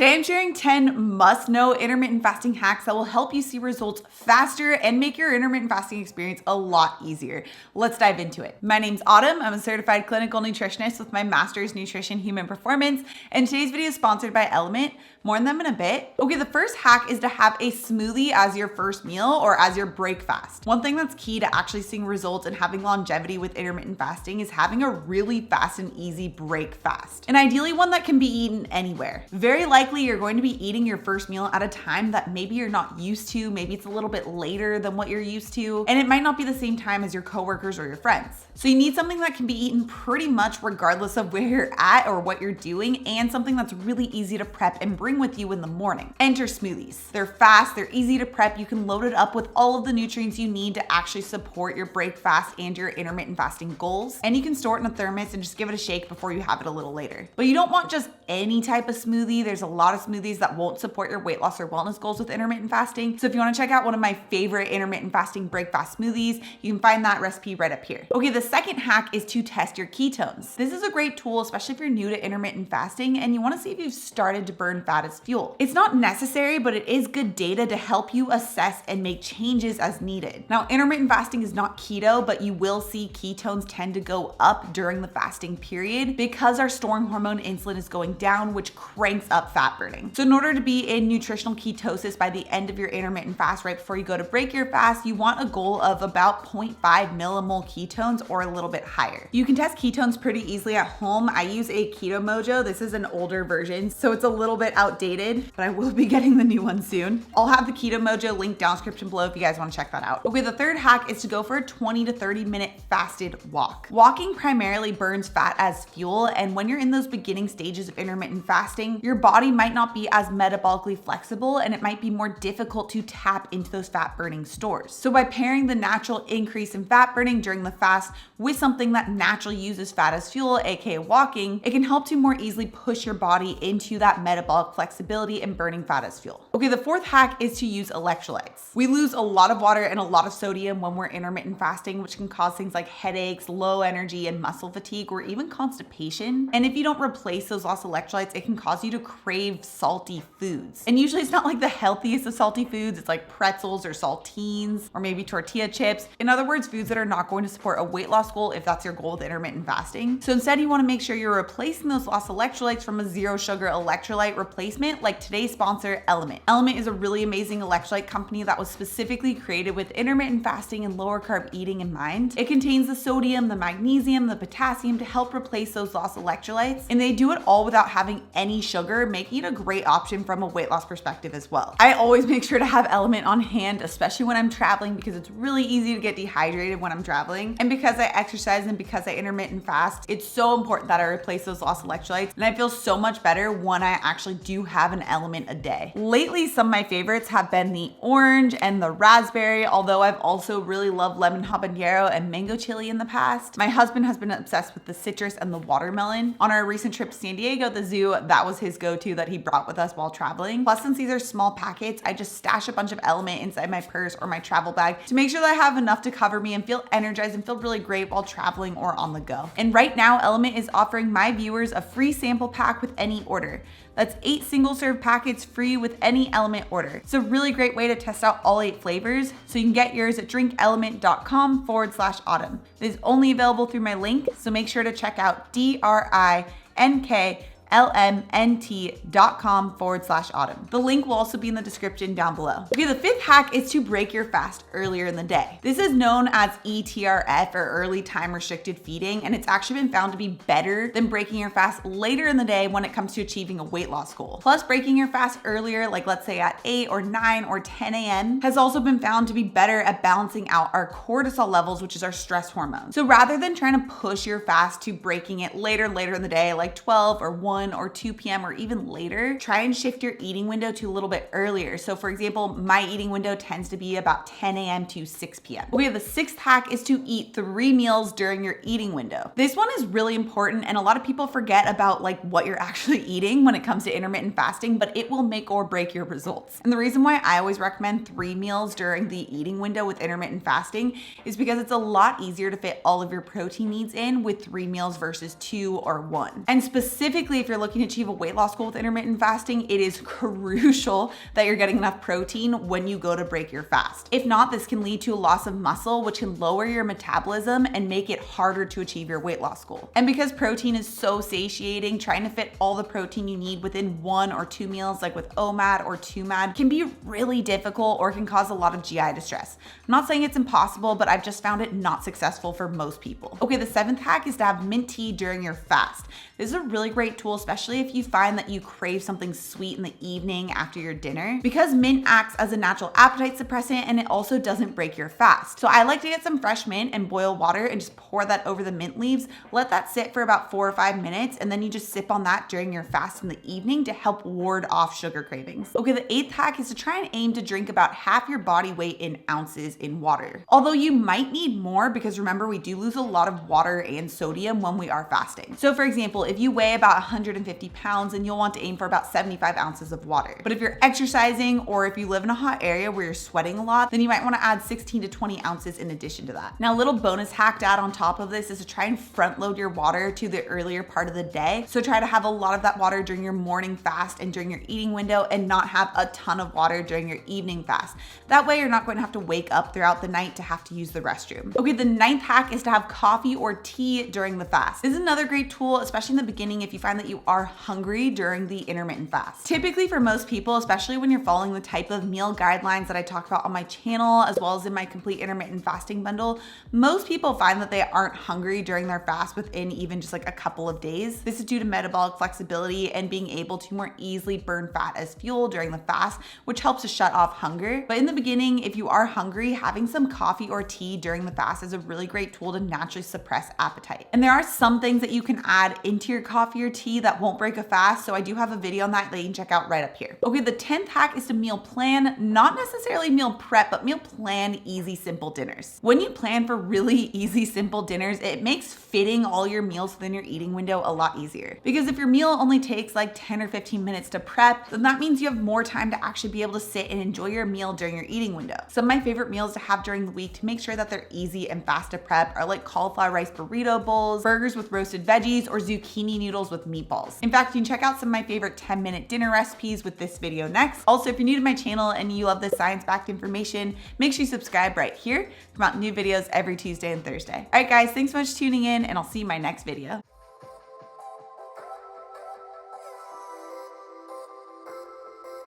Today I'm sharing 10 must-know intermittent fasting hacks that will help you see results faster and make your intermittent fasting experience a lot easier. Let's dive into it. My name's Autumn. I'm a certified clinical nutritionist with my master's nutrition human performance, and today's video is sponsored by LMNT. More on them in a bit. Okay, the first hack is to have a smoothie as your first meal or as your break fast. One thing that's key to actually seeing results and having longevity with intermittent fasting is having a really fast and easy break fast. And ideally one that can be eaten anywhere. Very likely you're going to be eating your first meal at a time that maybe you're not used to. Maybe it's a little bit later than what you're used to. And it might not be the same time as your coworkers or your friends. So you need something that can be eaten pretty much regardless of where you're at or what you're doing, and something that's really easy to prep and bring with you in the morning. Enter smoothies. They're fast, they're easy to prep. You can load it up with all of the nutrients you need to actually support your break fast and your intermittent fasting goals. And you can store it in a thermos and just give it a shake before you have it a little later. But you don't want just any type of smoothie. There's a lot of smoothies that won't support your weight loss or wellness goals with intermittent fasting. So if you want to check out one of my favorite intermittent fasting break fast smoothies, you can find that recipe right up here. Okay, the second hack is to test your ketones. This is a great tool, especially if you're new to intermittent fasting and you want to see if you've started to burn fat as fuel. It's not necessary, but it is good data to help you assess and make changes as needed. Now, intermittent fasting is not keto, but you will see ketones tend to go up during the fasting period because our storing hormone insulin is going down, which cranks up fat burning. So in order to be in nutritional ketosis by the end of your intermittent fast, right before you go to break your fast, you want a goal of about 0.5 millimole ketones or a little bit higher. You can test ketones pretty easily at home. I use a Keto Mojo. This is an older version, so it's a little bit outdated, but I will be getting the new one soon. I'll have the Keto Mojo link down description below if you guys want to check that out. Okay, the third hack is to go for a 20 to 30 minute fasted walk. Walking primarily burns fat as fuel, and when you're in those beginning stages of intermittent fasting, your body might not be as metabolically flexible and it might be more difficult to tap into those fat burning stores. So by pairing the natural increase in fat burning during the fast with something that naturally uses fat as fuel, aka walking, it can help to more easily push your body into that metabolic flexibility and burning fat as fuel. Okay, the fourth hack is to use electrolytes. We lose a lot of water and a lot of sodium when we're intermittent fasting, which can cause things like headaches, low energy, and muscle fatigue, or even constipation. And if you don't replace those lost electrolytes, it can cause you to crave salty foods. And usually it's not like the healthiest of salty foods. It's like pretzels or saltines or maybe tortilla chips. In other words, foods that are not going to support a weight loss goal if that's your goal with intermittent fasting. So instead, you want to make sure you're replacing those lost electrolytes from a zero sugar electrolyte replacement like today's sponsor, LMNT. LMNT is a really amazing electrolyte company that was specifically created with intermittent fasting and lower carb eating in mind. It contains the sodium, the magnesium, the potassium to help replace those lost electrolytes, and they do it all without having any sugar, making it a great option from a weight loss perspective as well. I always make sure to have LMNT on hand, especially when I'm traveling, because it's really easy to get dehydrated when I'm traveling. And because I exercise and because I intermittent fast, it's so important that I replace those lost electrolytes, and I feel so much better when I actually do have an LMNT a day. Lately, some of my favorites have been the orange and the raspberry, although I've also really loved lemon habanero and mango chili in the past. My husband has been obsessed with the citrus and the watermelon. On our recent trip to San Diego, the zoo, that was his go-to that he brought with us while traveling. Plus, since these are small packets, I just stash a bunch of LMNT inside my purse or my travel bag to make sure that I have enough to cover me and feel energized and feel really great while traveling or on the go. And right now, LMNT is offering my viewers a free sample pack with any order. That's 8 single-serve packets free with any LMNT order. It's a really great way to test out all 8 flavors, so you can get yours at drinklmnt.com/autumn. It is only available through my link, so make sure to check out drinklmnt.com/autumn. The link will also be in the description down below. Okay, the fifth hack is to break your fast earlier in the day. This is known as eTRF, or early time restricted feeding, and it's actually been found to be better than breaking your fast later in the day when it comes to achieving a weight loss goal. Plus, breaking your fast earlier, like let's say at 8 or 9 or 10 a.m., has also been found to be better at balancing out our cortisol levels, which is our stress hormone. So rather than trying to push your fast to breaking it later in the day, like 12 or 1 or 2 p.m. or even later, try and shift your eating window to a little bit earlier. So for example, my eating window tends to be about 10 a.m. to 6 p.m. Okay, the sixth hack is to eat 3 meals during your eating window. This one is really important, and a lot of people forget about like what you're actually eating when it comes to intermittent fasting, but it will make or break your results. And the reason why I always recommend 3 meals during the eating window with intermittent fasting is because it's a lot easier to fit all of your protein needs in with 3 meals versus 2 or 1. And specifically if you're looking to achieve a weight loss goal with intermittent fasting, it is crucial that you're getting enough protein when you go to break your fast. If not, this can lead to a loss of muscle, which can lower your metabolism and make it harder to achieve your weight loss goal. And because protein is so satiating, trying to fit all the protein you need within 1 or 2 meals, like with OMAD or 2MAD, can be really difficult or can cause a lot of GI distress. I'm not saying it's impossible, but I've just found it not successful for most people. Okay, the 7th hack is to have mint tea during your fast. This is a really great tool, especially if you find that you crave something sweet in the evening after your dinner, because mint acts as a natural appetite suppressant and it also doesn't break your fast. So I like to get some fresh mint and boil water and just pour that over the mint leaves, let that sit for about 4 or 5 minutes, and then you just sip on that during your fast in the evening to help ward off sugar cravings. Okay, the 8th hack is to try and aim to drink about half your body weight in ounces in water. Although you might need more, because remember, we do lose a lot of water and sodium when we are fasting. So for example, if you weigh about 150 pounds, then you'll want to aim for about 75 ounces of water. But if you're exercising or if you live in a hot area where you're sweating a lot, then you might want to add 16 to 20 ounces in addition to that. Now, a little bonus hack to add on top of this is to try and front load your water to the earlier part of the day. So try to have a lot of that water during your morning fast and during your eating window, and not have a ton of water during your evening fast. That way you're not going to have to wake up throughout the night to have to use the restroom. Okay, the 9th hack is to have coffee or tea during the fast. This is another great tool, especially in the beginning if you find that you are hungry during the intermittent fast. Typically for most people, especially when you're following the type of meal guidelines that I talk about on my channel, as well as in my complete intermittent fasting bundle, most people find that they aren't hungry during their fast within even just like a couple of days. This is due to metabolic flexibility and being able to more easily burn fat as fuel during the fast, which helps to shut off hunger. But in the beginning, if you are hungry, having some coffee or tea during the fast is a really great tool to naturally suppress appetite. And there are some things that you can add into your coffee or tea that won't break a fast, so I do have a video on that you can check out right up here. Okay, the 10th hack is to meal plan, not necessarily meal prep, but meal plan easy, simple dinners. When you plan for really easy, simple dinners, it makes fitting all your meals within your eating window a lot easier. Because if your meal only takes like 10 or 15 minutes to prep, then that means you have more time to actually be able to sit and enjoy your meal during your eating window. Some of my favorite meals to have during the week to make sure that they're easy and fast to prep are like cauliflower rice burrito bowls, burgers with roasted veggies, or zucchini noodles with meatballs. In fact, you can check out some of my favorite 10-minute dinner recipes with this video next. Also, if you're new to my channel and you love this science-backed information, make sure you subscribe right here. Come out new videos every Tuesday and Thursday. All right, guys, thanks so much for tuning in, and I'll see you in my next video.